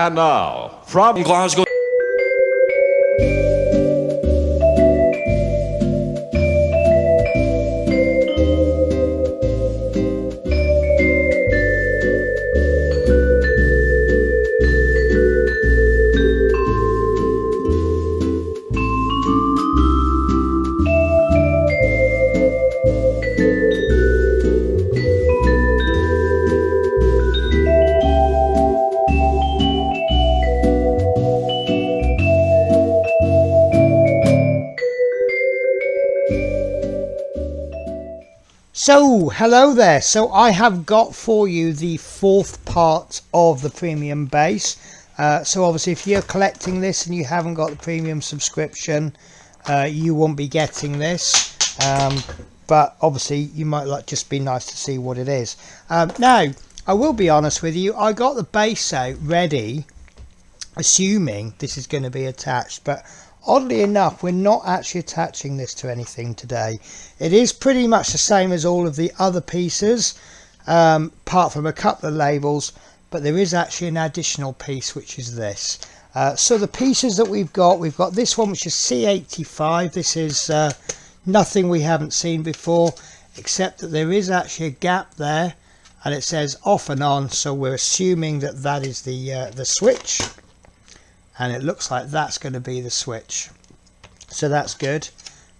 And now, from Glasgow. So hello there. So I have got for you the fourth part of the premium base. So obviously if you're collecting this and you haven't got the premium subscription, you won't be getting this, but obviously you might like just be nice to see what it is. Now I will be honest with you, I got the base out ready assuming this is going to be attached, but oddly enough, we're not actually attaching this to anything today. It is pretty much the same as all of the other pieces, apart from a couple of labels, but there is actually an additional piece, which is this. So the pieces that we've got this one, which is C85. This is nothing we haven't seen before, except that there is actually a gap there, and it says off and on, so we're assuming that that is the switch. And it looks like that's going to be the switch, so that's good.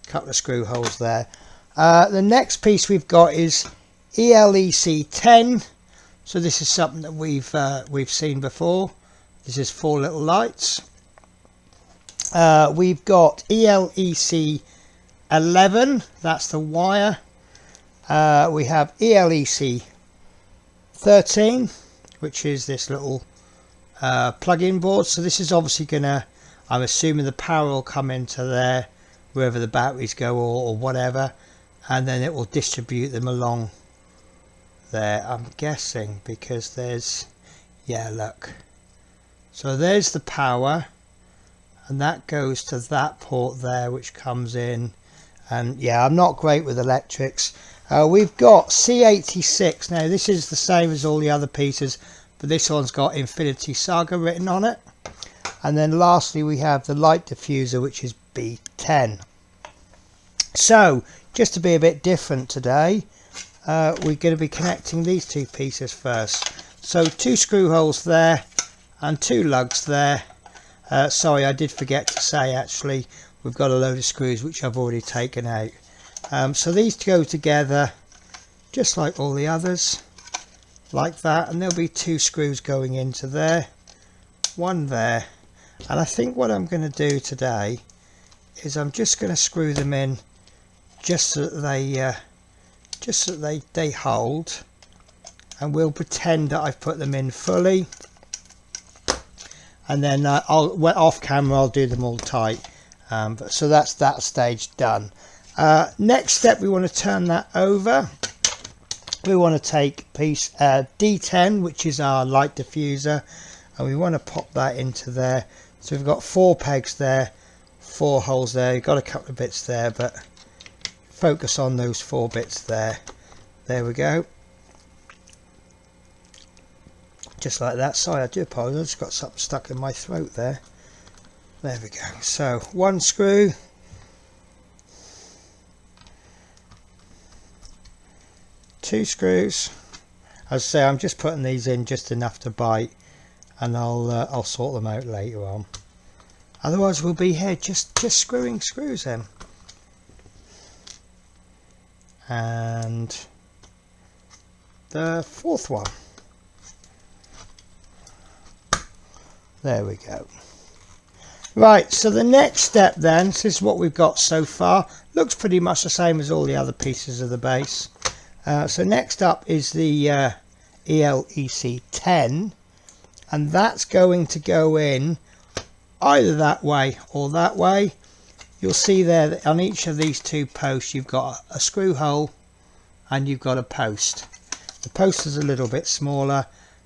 A couple of screw holes there. The next piece we've got is ELEC 10. So this is something that we've seen before. This is 4 little lights. We've got ELEC 11. That's the wire. We have ELEC 13, which is this little plug-in board. So this is obviously gonna, I'm assuming the power will come into there wherever the batteries go, or whatever, and then it will distribute them along there, I'm guessing, because there's, yeah, look, so there's the power, and that goes to that port there, which comes in. And yeah, I'm not great with electrics. We've got C86. Now this is the same as all the other pieces, but this one's got Infinity Saga written on it. And then lastly we have the light diffuser, which is B10. So just to be a bit different today, we're going to be connecting these two pieces first. So 2 screw holes there and 2 lugs there. Sorry, I did forget to say, actually we've got a load of screws which I've already taken out. So these go together just like all the others, like that, and there'll be 2 screws going into there, 1 there. And I think what I'm going to do today is I'm just going to screw them in just so that they hold, and we'll pretend that I've put them in fully, and then off camera I'll do them all tight. So that's that stage done. Next step, we want to turn that over. We want to take piece D10, which is our light diffuser, and we want to pop that into there. So we've got 4 pegs there, 4 holes there. You've got a couple of bits there, but focus on those 4 bits there. There we go, just like that. Sorry, I do apologize, I just got something stuck in my throat there. There we go. So 1 screw, 2 screws. As I say, I'm just putting these in just enough to bite, and I'll sort them out later on. Otherwise we'll be here just screwing screws in. And the 4th one. There we go. Right, so the next step then, this is what we've got so far. Looks pretty much the same as all the other pieces of the base. So next up is the ELEC 10, and that's going to go in either that way or that way. You'll see there that on each of these 2 posts you've got a screw hole and you've got a post. The post is a little bit smaller.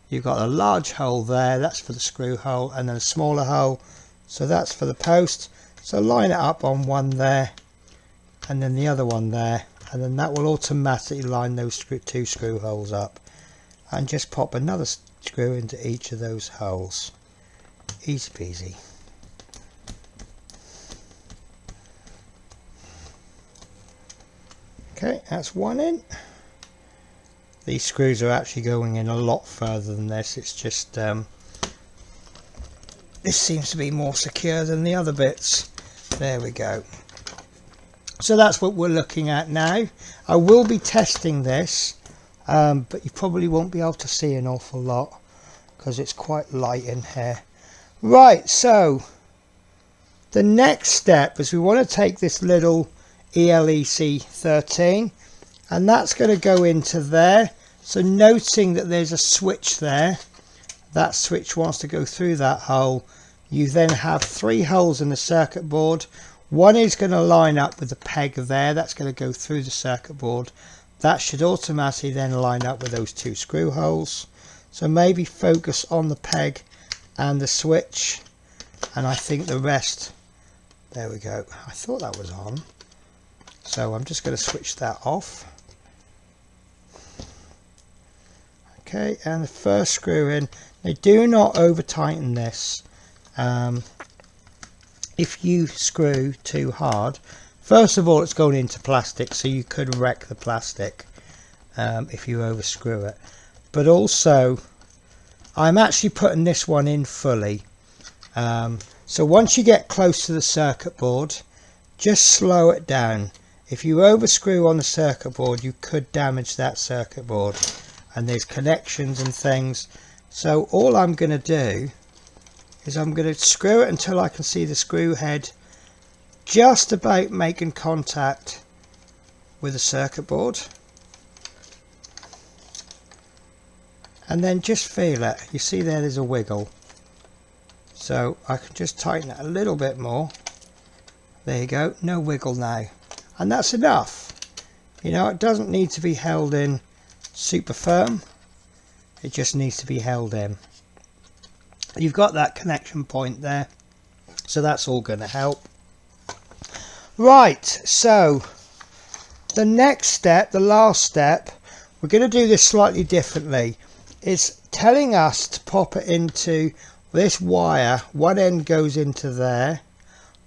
You've got a large hole there, that's for the screw hole, and then a smaller hole, so that's for the post. So line it up on one there and then the other one there, and then that will automatically line those 2 screw holes up, and just pop another screw into each of those holes. Easy peasy. Okay, that's one in. These screws are actually going in a lot further than this. It's just this seems to be more secure than the other bits. There we go. So that's what we're looking at now. I will be testing this, but you probably won't be able to see an awful lot because it's quite light in here. Right, so the next step is we want to take this little ELEC 13 and that's going to go into there. So noting that there's a switch there, that switch wants to go through that hole. You then have 3 holes in the circuit board. One is going to line up with the peg there, that's going to go through the circuit board. That should automatically then line up with those 2 screw holes. So maybe focus on the peg and the switch, and I think the rest, there we go. I thought that was on. So I'm just going to switch that off. Okay, and the first screw in. Now do not over tighten this. If you screw too hard, first of all it's going into plastic, so you could wreck the plastic if you over screw it. But also I'm actually putting this one in fully. So once you get close to the circuit board, just slow it down. If you overscrew on the circuit board, you could damage that circuit board, and there's connections and things. So all I'm going to do is I'm going to screw it until I can see the screw head just about making contact with the circuit board, and then just feel it. You see there's a wiggle, so I can just tighten it a little bit more. There you go, no wiggle now, and that's enough. You know, it doesn't need to be held in super firm, it just needs to be held in. You've got that connection point there, so that's all going to help. Right, so the next step, the last step, we're going to do this slightly differently. It's telling us to pop it into this wire. One end goes into there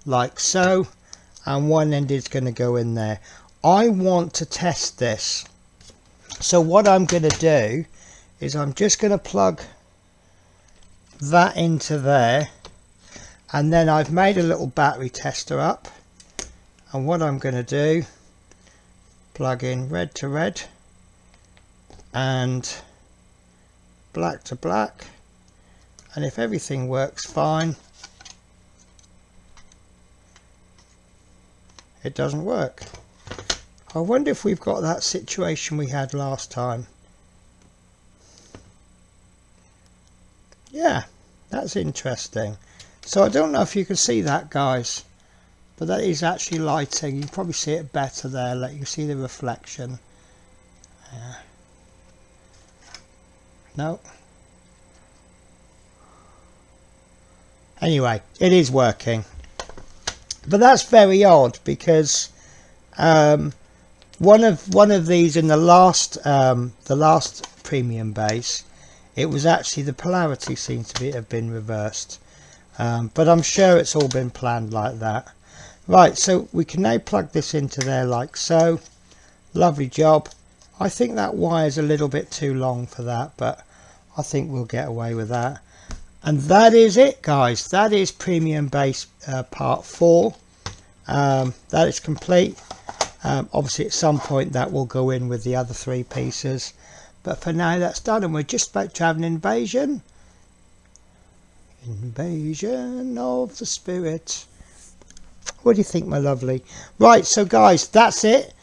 like so, and one end is going to go in there. I want to test this, so what I'm going to do is I'm just going to plug that into there, and then I've made a little battery tester up, and what I'm going to do, plug in red to red and black to black, and if everything works fine, it doesn't work. I wonder if we've got that situation we had last time. Yeah, that's interesting. So I don't know if you can see that, guys, but that is actually lighting. You can probably see it better there. Like, you can see the reflection. No. Anyway, it is working, but that's very odd because one of these in the last premium base, it was actually the polarity seems to have been reversed, but I'm sure it's all been planned like that. Right, so we can now plug this into there like so. Lovely job. I think that wire is a little bit too long for that, but I think we'll get away with that. And that is it, guys. That is premium base part 4. That is complete. Obviously at some point that will go in with the other 3 pieces, but for now that's done, and we're just about to have an invasion of the spirit. What do you think, my lovely? Right, so guys, that's it.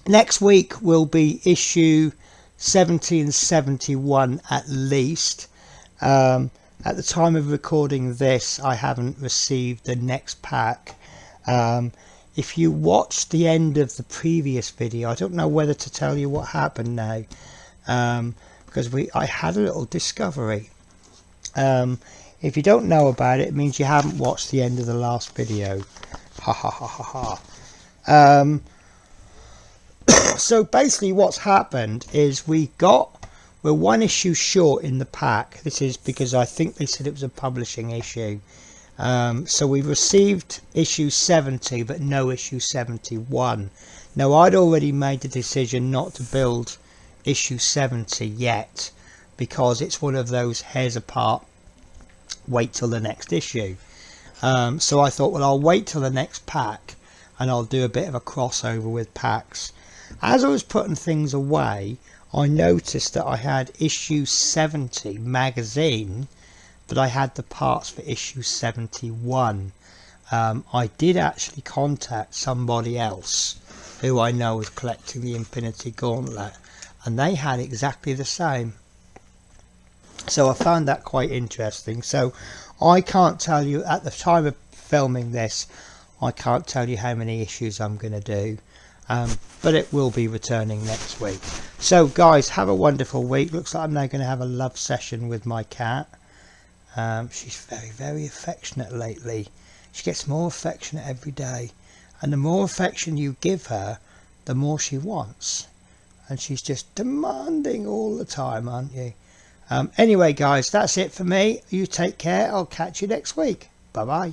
Next week will be issue 70 and 71 at least. At the time of recording this, I haven't received the next pack. If you watched the end of the previous video, I don't know whether to tell you what happened now, because I had a little discovery. If you don't know about it, it means you haven't watched the end of the last video. Ha ha ha ha ha. So basically what's happened is we got we're one issue short in the pack. This is because I think they said it was a publishing issue. So we've received issue 70 but no issue 71. Now I'd already made the decision not to build issue 70 yet, because it's one of those hairs apart, wait till the next issue. So I thought, well, I'll wait till the next pack and I'll do a bit of a crossover with packs. As I was putting things away, I noticed that I had issue 70 magazine, but I had the parts for issue 71. I did actually contact somebody else who I know was collecting the Infinity Gauntlet, and they had exactly the same. So I found that quite interesting. So I can't tell you at the time of filming this, I can't tell you how many issues I'm going to do, but it will be returning next week. So guys, have a wonderful week. Looks like I'm now going to have a love session with my cat. She's very, very affectionate lately. She gets more affectionate every day, and the more affection you give her, the more she wants, and she's just demanding all the time, aren't you? Anyway guys, that's it for me. You take care. I'll catch you next week. Bye bye.